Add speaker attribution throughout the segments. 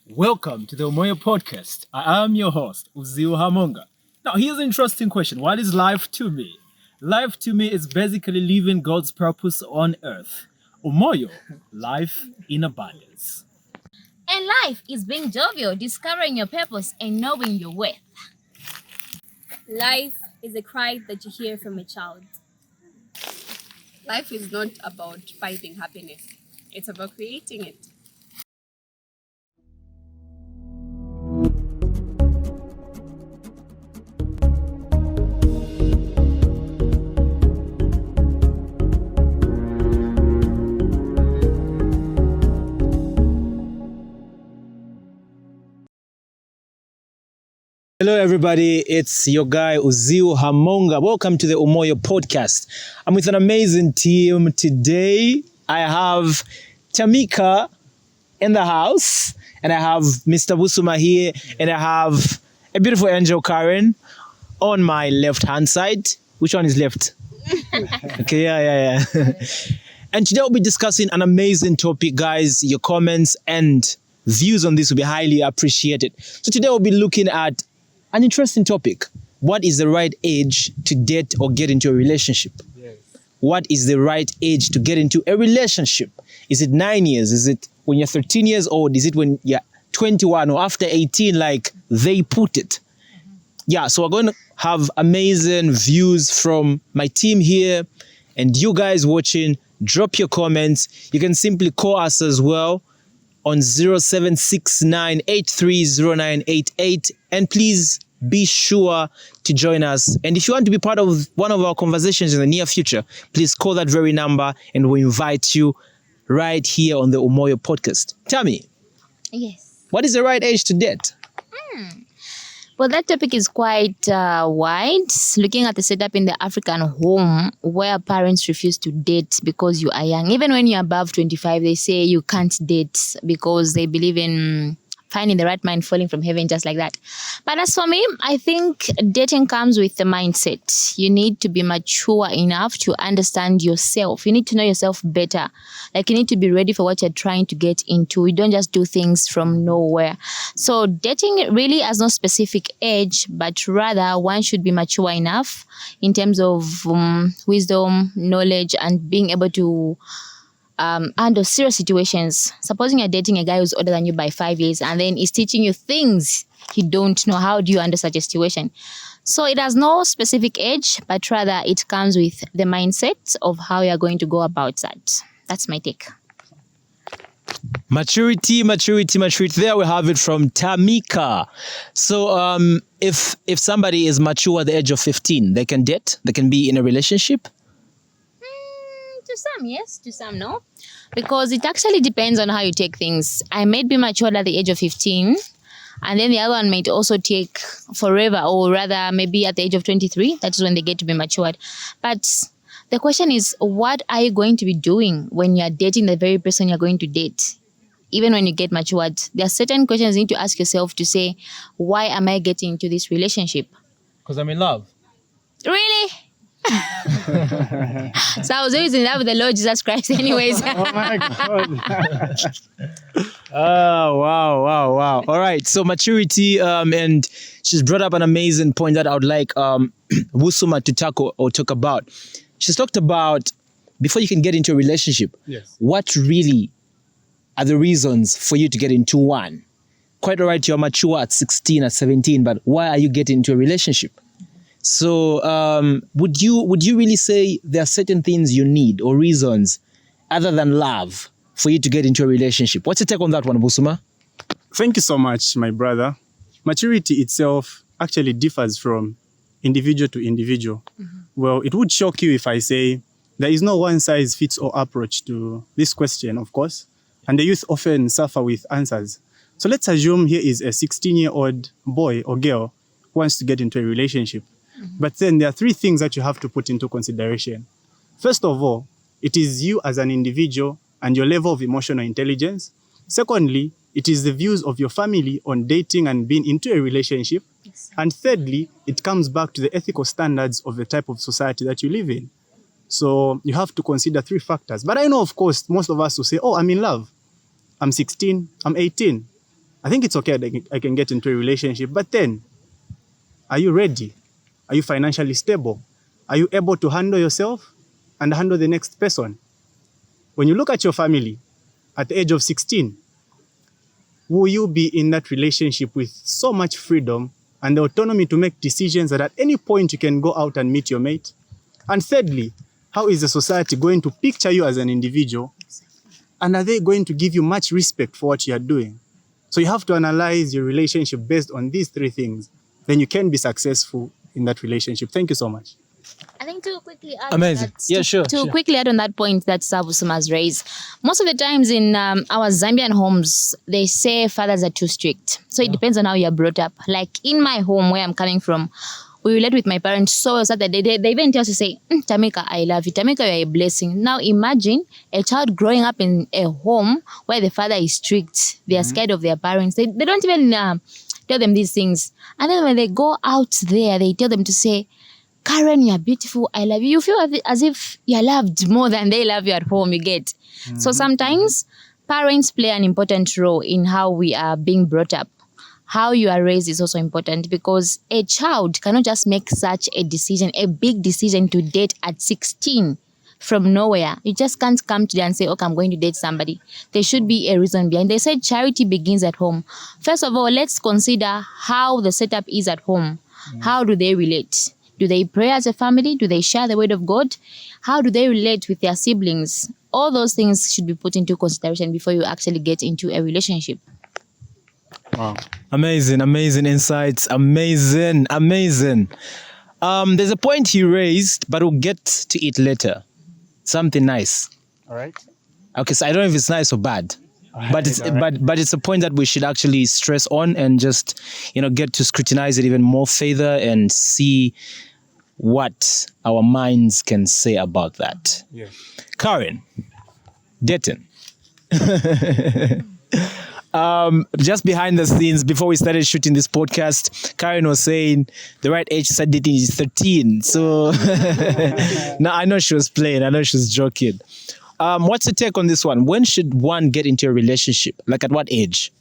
Speaker 1: Welcome to the Umoyo podcast. I am your host, Umoyo. Now, here's an interesting question. What is life to me? Life to me is basically living God's purpose on earth. Umoyo, life in abundance.
Speaker 2: And life is being jovial, discovering your purpose and knowing your worth.
Speaker 3: Life is a cry that you hear from a child.
Speaker 4: Life is not about finding happiness. It's about creating it.
Speaker 1: Hello, everybody. It's your guy, Umoyo. Welcome to the Umoyo podcast. I'm with an amazing team today. I have Tamika in the house, and I have Mr. Busuma here, and I have a beautiful angel, Karen, on my left-hand side. Which one is left? Okay, yeah. And today we'll be discussing an amazing topic, guys. Your comments and views on this will be highly appreciated. So today we'll be looking at an interesting topic. What is the right age to date or get into a relationship? Yes. What is the right age to get into a relationship? Is it 9 years? Is it when you're 13 years old? Is it when you're 21 or after 18 like they put it? Yeah, so we're going to have amazing views from my team here and you guys watching. Drop your comments. You can simply call us as well on 0769830988, and please be sure to join us. And if you want to be part of one of our conversations in the near future, please call that very number and we'll invite you right here on the Umoyo podcast. Tammy.
Speaker 2: Yes.
Speaker 1: What is the right age to date?
Speaker 2: Well, that topic is quite wide. Looking at the setup in the African home where parents refuse to date because you are young. Even when you're above 25, they say you can't date because they believe in finding the right man falling from heaven just like that. But as for me, I think dating comes with the mindset. You need to be mature enough to understand yourself. You need to know yourself better. Like, you need to be ready for what you're trying to get into. You don't just do things from nowhere. So dating really has no specific age, but rather one should be mature enough in terms of wisdom, knowledge, and being able to handle serious situations. Supposing you're dating a guy who's older than you by 5 years and then he's teaching you things you don't know, how do you handle such a situation? So it has no specific age, but rather it comes with the mindset of how you're going to go about that. That's my take.
Speaker 1: Maturity. There we have it from Tamika. So if somebody is mature at the age of 15, they can date, they can be in a relationship?
Speaker 2: To some, yes. To some, no. Because it actually depends on how you take things. I might be matured at the age of 15, and then the other one might also take forever, or rather maybe at the age of 23. That is when they get to be matured. But the question is, what are you going to be doing when you're dating the very person you're going to date? Even when you get matured, there are certain questions you need to ask yourself to say, why am I getting into this relationship?
Speaker 1: Because I'm in love.
Speaker 2: Really? So I was always in love with the Lord Jesus Christ anyways.
Speaker 1: Oh my God. Oh, wow. All right. So maturity, and she's brought up an amazing point that I would like Busuma to tackle or talk about. She's talked about before you can get into a relationship, yes, what really are the reasons for you to get into one? Quite all right, you're mature at 16, at 17, but why are you getting into a relationship? So would you really say there are certain things you need or reasons other than love for you to get into a relationship? What's your take on that one, Busuma?
Speaker 5: Thank you so much, my brother. Maturity itself actually differs from individual to individual. Mm-hmm. Well, it would shock you if I say there is no one-size-fits-all approach to this question, of course, and the youth often suffer with answers. So let's assume here is a 16-year-old boy or girl who wants to get into a relationship. Mm-hmm. But then there are three things that you have to put into consideration. First of all, it is you as an individual and your level of emotional intelligence. Secondly, it is the views of your family on dating and being into a relationship. Yes. And thirdly, it comes back to the ethical standards of the type of society that you live in. So you have to consider 3 factors. But I know, of course, most of us will say, oh, I'm in love. I'm 16, I'm 18. I think it's okay that I can get into a relationship. But then, are you ready? Are you financially stable? Are you able to handle yourself and handle the next person? When you look at your family at the age of 16, will you be in that relationship with so much freedom and the autonomy to make decisions that at any point you can go out and meet your mate? And thirdly, how is the society going to picture you as an individual? And are they going to give you much respect for what you are doing? So you have to analyze your relationship based on these 3 things. Then you can be successful in that relationship. Thank you so much.
Speaker 2: I think to quickly add
Speaker 1: Amazing.
Speaker 2: that,
Speaker 1: Yeah, sure.
Speaker 2: To quickly add on that point that Savusum has raised, most of the times in our Zambian homes, they say fathers are too strict. So it depends on how you're brought up. Like in my home where I'm coming from, we relate with my parents so well that they even tell us to say, Tamika, I love you. Tamika, you're a blessing. Now imagine a child growing up in a home where the father is strict. They are scared of their parents. They don't even tell them these things. And then when they go out there, they tell them to say, Karen, you're beautiful. I love you. You feel as if you're loved more than they love you at home, you get. So sometimes parents play an important role in how we are being brought up. How you are raised is also important because a child cannot just make such a decision, a big decision to date at 16 from nowhere. You just can't come today and say, okay, I'm going to date somebody. There should be a reason behind. They said charity begins at home. First of all, let's consider how the setup is at home. How do they relate? Do they pray as a family? Do they share the word of God? How do they relate with their siblings? All those things should be put into consideration before you actually get into a relationship.
Speaker 5: Wow.
Speaker 1: Amazing insights. Amazing. There's a point you raised, but we'll get to it later. Something nice.
Speaker 5: All right.
Speaker 1: Okay, so I don't know if it's nice or bad. But it's a point that we should actually stress on and just, get to scrutinize it even more further and see what our minds can say about that.
Speaker 5: Yes.
Speaker 1: Karen, dating. Just behind the scenes, before we started shooting this podcast, Karen was saying the right age to start dating is 13. So, no, I know she was playing. I know she was joking. What's your take on this one? When should one get into a relationship? Like at what age?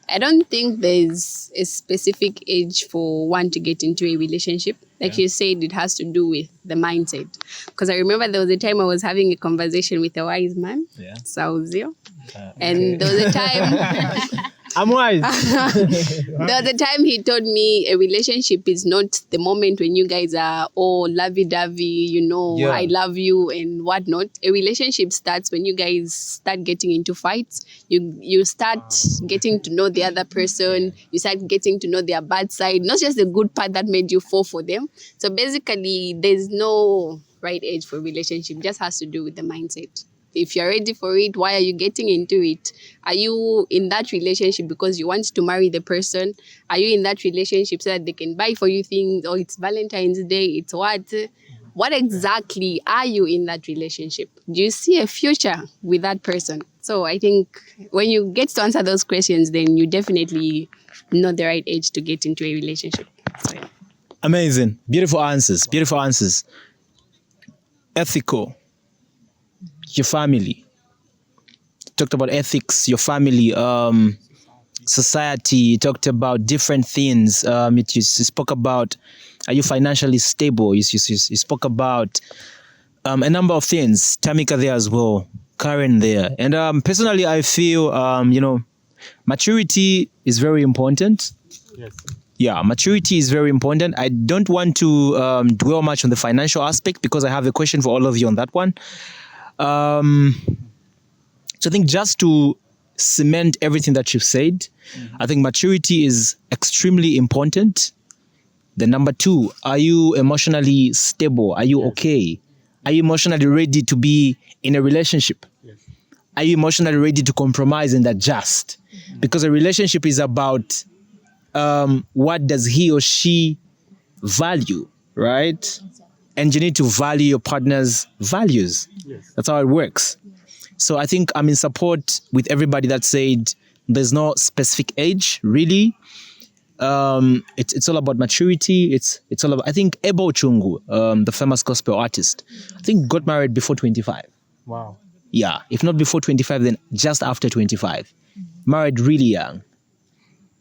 Speaker 4: I don't think there's a specific age for one to get into a relationship. Like you said, it has to do with the mindset. Because I remember there was a time I was having a conversation with a wise man, Sauzio. And there was a time...
Speaker 1: I'm wise.
Speaker 4: There was a time he told me a relationship is not the moment when you guys are all lovey-dovey, I love you and whatnot. A relationship starts when you guys start getting into fights. You start getting to know the other person. You start getting to know their bad side, not just the good part that made you fall for them. So basically, there's no right age for a relationship. It just has to do with the mindset. If you're ready for it, why are you getting into it? Are you in that relationship because you want to marry the person? Are you in that relationship so that they can buy for you things? Or it's Valentine's Day, it's what? What exactly are you in that relationship? Do you see a future with that person? So I think when you get to answer those questions, then you definitely know the right age to get into a relationship. So, yeah.
Speaker 1: Amazing. Beautiful answers. Ethical. Your family. Talked about ethics, your family, society. You talked about different things. You spoke about, are you financially stable? You spoke about a number of things. Tamika there as well. Karen there. And personally, I feel, maturity is very important.
Speaker 5: Yes.
Speaker 1: Yeah, maturity is very important. I don't want to dwell much on the financial aspect because I have a question for all of you on that one. So I think just to cement everything that you've said, I think maturity is extremely important. The number 2, are you emotionally stable? Are you okay? Are you emotionally ready to be in a relationship?
Speaker 5: Yes.
Speaker 1: Are you emotionally ready to compromise and adjust? Because a relationship is about what does he or she value, right? And you need to value your partner's values. Yes. That's how it works. So I think I'm in support with everybody that said there's no specific age, really. it's all about maturity. It's all about, I think Ebo Chungu, the famous gospel artist, I think got married before 25.
Speaker 5: Wow.
Speaker 1: Yeah, if not before 25, then just after 25. Married really young.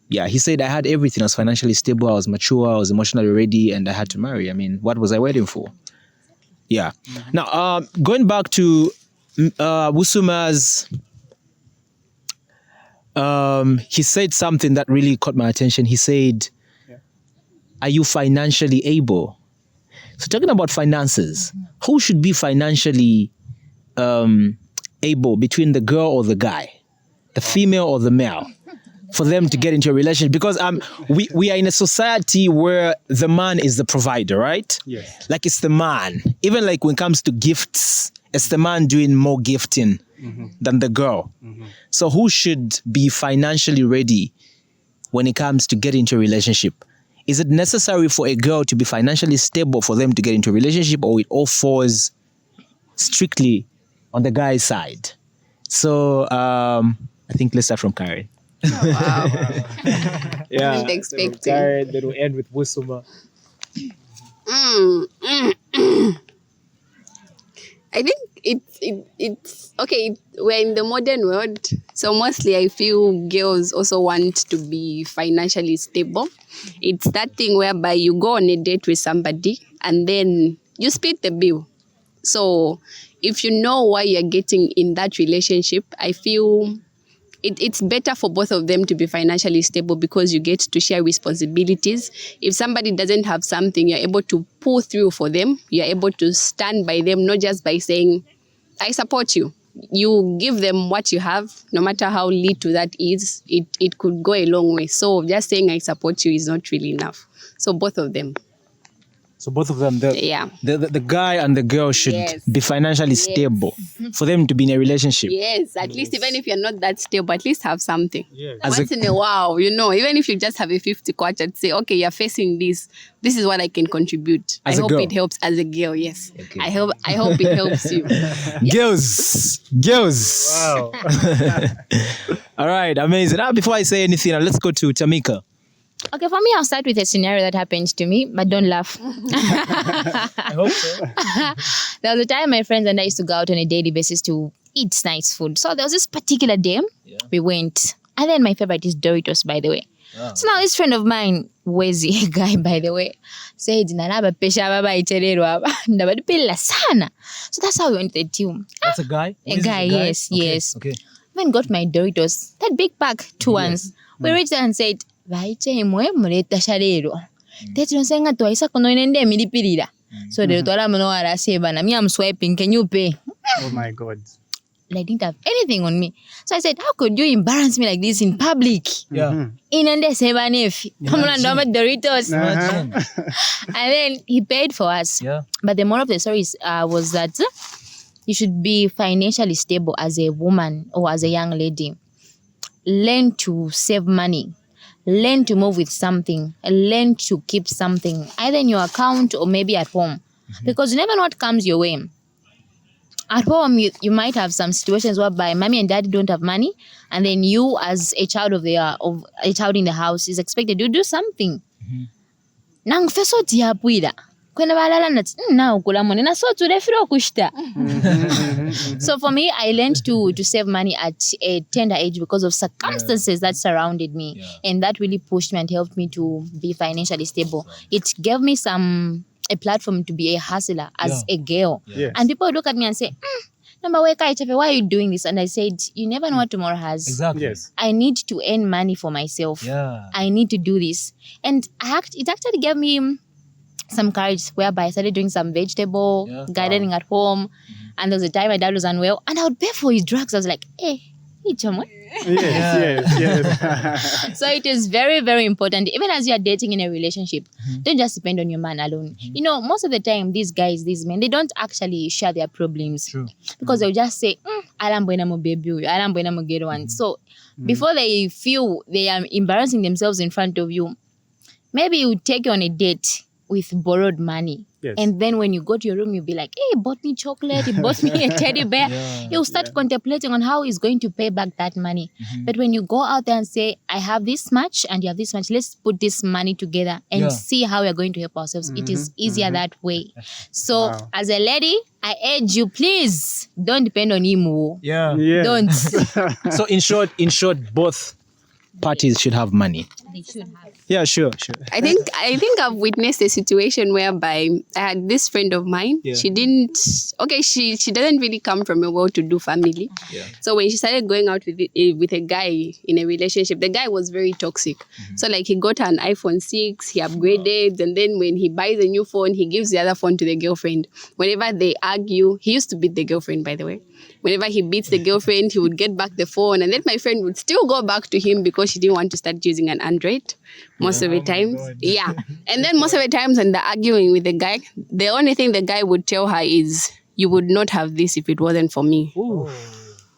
Speaker 1: Yeah, he said, I had everything. I was financially stable, I was mature, I was emotionally ready, and I had to marry. I mean, what was I waiting for? Yeah. Now, going back to Wusuma's, he said something that really caught my attention. He said, are you financially able? So talking about finances, who should be financially able between the girl or the guy, the female or the male, for them to get into a relationship? Because we are in a society where the man is the provider, right?
Speaker 5: Yes.
Speaker 1: Like it's the man. Even like when it comes to gifts, it's the man doing more gifting than the girl. So who should be financially ready when it comes to get into a relationship? Is it necessary for a girl to be financially stable for them to get into a relationship, or it all falls strictly on the guy's side? So I think let's start from Karen.
Speaker 4: Wow.
Speaker 1: Yeah.
Speaker 4: Wasn't expecting.
Speaker 1: Karen, then we'll end with Wusuma.
Speaker 4: I think it's okay. We're in the modern world, so mostly I feel girls also want to be financially stable. It's that thing whereby you go on a date with somebody and then you split the bill. So if you know why you're getting in that relationship, I feel it's better for both of them to be financially stable, because you get to share responsibilities. If somebody doesn't have something, you're able to pull through for them. You're able to stand by them, not just by saying, I support you. You give them what you have, no matter how little that is, it could go a long way. So just saying I support you is not really enough. So both of them.
Speaker 1: So both of them, the guy and the girl should be financially stable for them to be in a relationship.
Speaker 4: Yes, at least even if you're not that stable, at least have something.
Speaker 5: Yes.
Speaker 4: Once in a while, even if you just have a 50 kwacha, say, okay, you're facing this is what I can contribute.
Speaker 1: As
Speaker 4: I
Speaker 1: a
Speaker 4: hope
Speaker 1: girl.
Speaker 4: it helps as a girl, yes.
Speaker 1: Okay.
Speaker 4: I hope it helps you.
Speaker 1: Girls.
Speaker 5: Wow.
Speaker 1: All right, amazing. Now, before I say anything, let's go to Tamika.
Speaker 2: Okay, for me, I'll start with a scenario that happened to me, but don't laugh.
Speaker 1: I hope so.
Speaker 2: There was a time my friends and I used to go out on a daily basis to eat nice food. So there was this particular day we went. And then my favorite is Doritos, by the way.
Speaker 1: Oh.
Speaker 2: So now this friend of mine, Wezi, a guy, by the way, said, "Nalaba pesha baba iterero aba, ndabadipilla sana." So that's how we went to the tune.
Speaker 1: That's a guy?
Speaker 2: A guy, yes,
Speaker 1: Okay,
Speaker 2: yes.
Speaker 1: Okay.
Speaker 2: Even got my Doritos, that big pack, 2 ones. We reached there and said, "Vaite imwe muleta shalero." Tete nsenga twaisa kono inende milipirira. So the twala mno ara seba na me I'm swiping, can you pay?
Speaker 5: Oh my God.
Speaker 2: I didn't have anything on me. So I said, how could you embarrass me like this in public?
Speaker 1: Yeah.
Speaker 2: Inende seba nefi. Kamula Doritos. And then he paid for us.
Speaker 1: Yeah.
Speaker 2: But the moral of the story was that you should be financially stable as a woman or as a young lady. Learn to save money. Learn to move with something. Learn to keep something, either in your account or maybe at home. Because you never know what comes your way. At home, you might have some situations whereby mommy and daddy don't have money, and then you, as a child of a child in the house, is expected to do something. Nang feso tiapuida. Kwena balala nati na ukula money na so tulefiro kushta. So for me, I learned to save money at a tender age because of circumstances that surrounded me, and that really pushed me and helped me to be financially stable. It gave me a platform to be a hustler as a girl.
Speaker 5: Yes.
Speaker 2: And people look at me and say, why are you doing this? And I said, you never know what tomorrow has.
Speaker 1: Exactly.
Speaker 5: Yes.
Speaker 2: I need to earn money for myself.
Speaker 1: Yeah.
Speaker 2: I need to do this. And it actually gave me some courage, whereby I started doing some vegetable gardening at home. And there was a time my dad was unwell and I would pay for his drugs. I was like, hey, chamo.
Speaker 5: Yes.
Speaker 2: So it is very, very important. Even as you are dating in a relationship, don't just depend on your man alone. Most of the time, these men, they don't actually share their problems.
Speaker 1: True.
Speaker 2: Because they'll just say, alambuena mo baby, alambuena mo get one. So before they feel they are embarrassing themselves in front of you, maybe you take you on a date with borrowed money.
Speaker 5: Yes.
Speaker 2: And then when you go to your room, you'll be like, hey, he bought me chocolate, he bought me a teddy bear. He'll start contemplating on how he's going to pay back that money. But when you go out there and say, I have this much and you have this much, let's put this money together and see how we're going to help ourselves. It is easier that way. So as a lady, I urge you, please don't depend on him.
Speaker 1: Yeah.
Speaker 2: Don't.
Speaker 1: So in short, both parties should have money.
Speaker 2: They should have.
Speaker 1: Yeah, sure.
Speaker 4: I think I've witnessed a situation whereby I had this friend of mine.
Speaker 1: Yeah.
Speaker 4: She doesn't really come from a well-to-do family.
Speaker 1: Yeah.
Speaker 4: So when she started going out with a guy in a relationship, the guy was very toxic. So like he got an iPhone 6, he upgraded, and then when he buys a new phone, he gives the other phone to the girlfriend. Whenever they argue, he used to beat the girlfriend, by the way. Whenever he beats the girlfriend, he would get back the phone, and then my friend would still go back to him because she didn't want to start using an Android most of the times. Yeah. And then most of the times when they're arguing with the guy, the only thing the guy would tell her is, you would not have this if it wasn't for me.
Speaker 1: Ooh.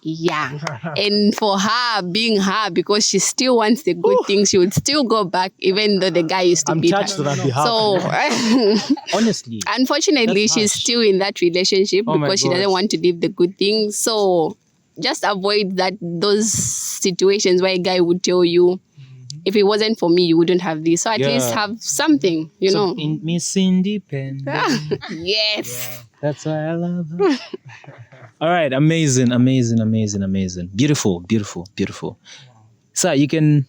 Speaker 4: Yeah. And for her, being her, because she still wants the good things, she would still go back even though the guy used to
Speaker 1: I'm
Speaker 4: beat
Speaker 1: touched
Speaker 4: her.
Speaker 1: on that behalf.
Speaker 4: So
Speaker 1: Honestly.
Speaker 4: unfortunately,
Speaker 1: That's
Speaker 4: she's
Speaker 1: harsh.
Speaker 4: still in that relationship
Speaker 1: Oh my
Speaker 4: because she
Speaker 1: gosh.
Speaker 4: doesn't want to leave the good things. So just avoid those situations where a guy would tell you, if it wasn't for me, you wouldn't have this. So at least
Speaker 1: Yeah.
Speaker 4: have something, you
Speaker 1: So
Speaker 4: know.
Speaker 1: in Miss Independent.
Speaker 4: Yes.
Speaker 1: That's why I love her. All right, amazing. Beautiful. Sir, you can.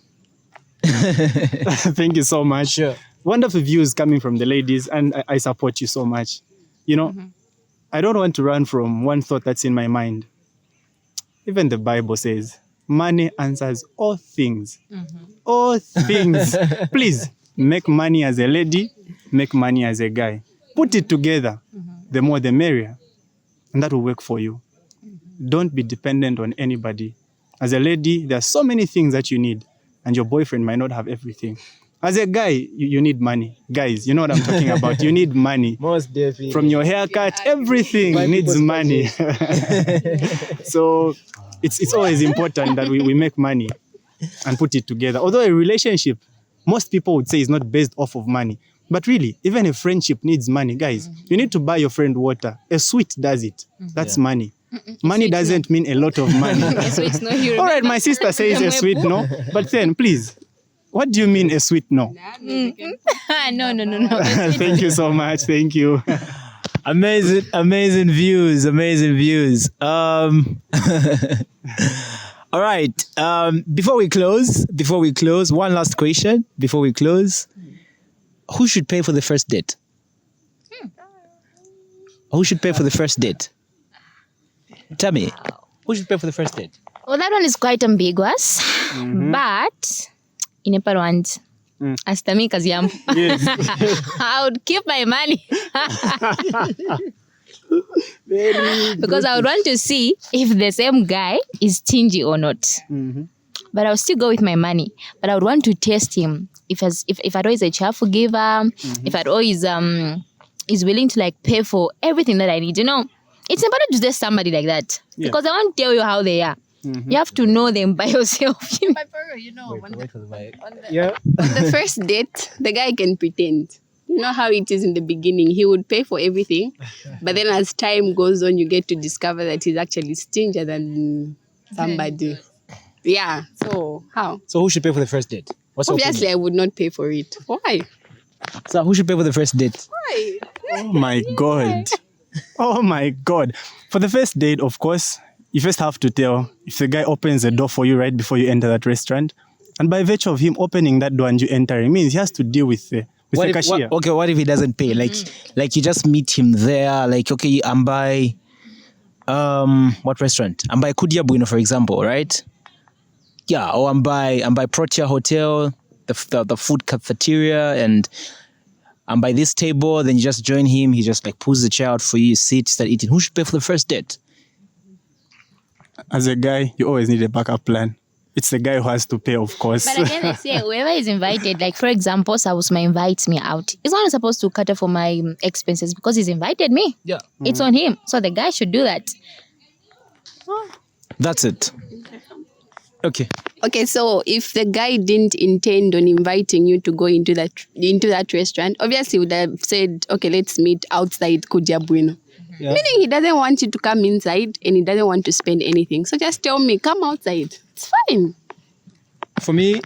Speaker 5: Thank you so much.
Speaker 1: Sure.
Speaker 5: Wonderful views coming from the ladies, and I support you so much. You know, I don't want to run from one thought that's in my mind. Even the Bible says, money answers all things. All things. Please, make money as a lady, make money as a guy. Put it together. The more the merrier. And that will work for you. Don't be dependent on anybody. As a lady, there are so many things that you need, and your boyfriend might not have everything. As a guy, you need money. Guys, you know what I'm talking about. You need money.
Speaker 1: Most definitely.
Speaker 5: From your haircut, everything
Speaker 1: White
Speaker 5: needs
Speaker 1: people's
Speaker 5: money. So it's always important that we make money and put it together. Although a relationship, most people would say, is not based off of money. But really, even a friendship needs money. Guys, you need to buy your friend water. A sweet does it. That's money. Money doesn't mean a lot of money.
Speaker 2: So it's not you.
Speaker 5: All right, my sister says a sweet no. But then, please, what do you mean a sweet no?
Speaker 2: No.
Speaker 5: Thank you so much. Thank you.
Speaker 1: Amazing views. All right. Before we close, one last question before we close. Who should pay for the first date? Who should pay for the first date? Tell me. Who should pay for the first date?
Speaker 2: Well, that one is quite ambiguous, but in a parent, as Tamika's young,
Speaker 5: Yes.
Speaker 2: I would keep my money because I would want to see if the same guy is stingy or not. But I would still go with my money. But I would want to test him if at all he's a cheerful giver, if at all he's willing to like pay for everything that I need. You know, it's important to test somebody like that because I won't tell you how they are. You have to know them by yourself.
Speaker 4: But for real, you know, on the first date, the guy can pretend. You know how it is in the beginning. He would pay for everything. But then as time goes on, you get to discover that he's actually stingier than somebody. Yeah. So how?
Speaker 1: So who should pay for the first date? What's your
Speaker 4: Obviously, I would not pay for it. Why?
Speaker 1: opinion? So who should pay for the first date?
Speaker 4: Why?
Speaker 5: Oh my God. Oh my God. For the first date, of course, you first have to tell if the guy opens the door for you right before you enter that restaurant. And by virtue of him opening that door and you entering, means he has to deal with the cashier.
Speaker 1: What if he doesn't pay? Like you just meet him there. Like, okay, I'm by what restaurant? I'm by Kudia Bueno, for example, right? Yeah, or I'm by Protea Hotel, the food cafeteria, and I'm by this table. Then you just join him. He just like pulls the chair out for you, you sit, start eating. Who should pay for the first date?
Speaker 5: As a guy, you always need a backup plan. It's the guy who has to pay, of course.
Speaker 2: But again, I say whoever is invited, like for example, Sawusma invites me out. He's not supposed to cater for my expenses because he's invited me.
Speaker 1: Yeah,
Speaker 2: It's on him. So the guy should do that.
Speaker 1: that's it. Okay.
Speaker 4: Okay, so if the guy didn't intend on inviting you to go into that restaurant, obviously he would have said, okay, let's meet outside Kuja Bueno.
Speaker 1: Yeah.
Speaker 4: Meaning he doesn't want you to come inside and he doesn't want to spend anything. So just tell me, come outside. It's fine.
Speaker 1: For me,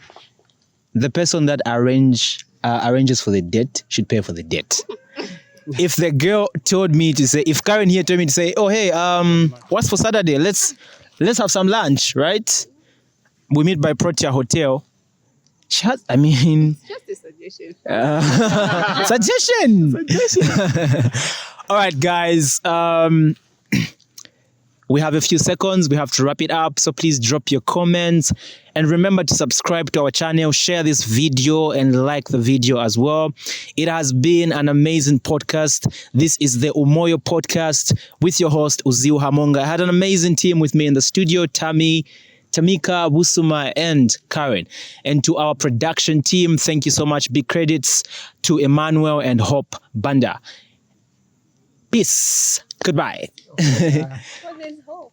Speaker 1: the person that arranges for the date should pay for the date. If the girl told me to say, if Karen here told me to say, oh hey, what's for Saturday? Let's have some lunch, right? We meet by Protea Hotel. Just a suggestion. Suggestion. All right, guys. We have a few seconds. We have to wrap it up. So please drop your comments. And remember to subscribe to our channel, share this video, and like the video as well. It has been an amazing podcast. This is the Umoyo podcast with your host, Uziu Hamonga. I had an amazing team with me in the studio, Tamika, Busuma, and Karen. And to our production team, thank you so much. Big credits to Emmanuel and Hope Banda. Peace. Goodbye.
Speaker 4: There's hope.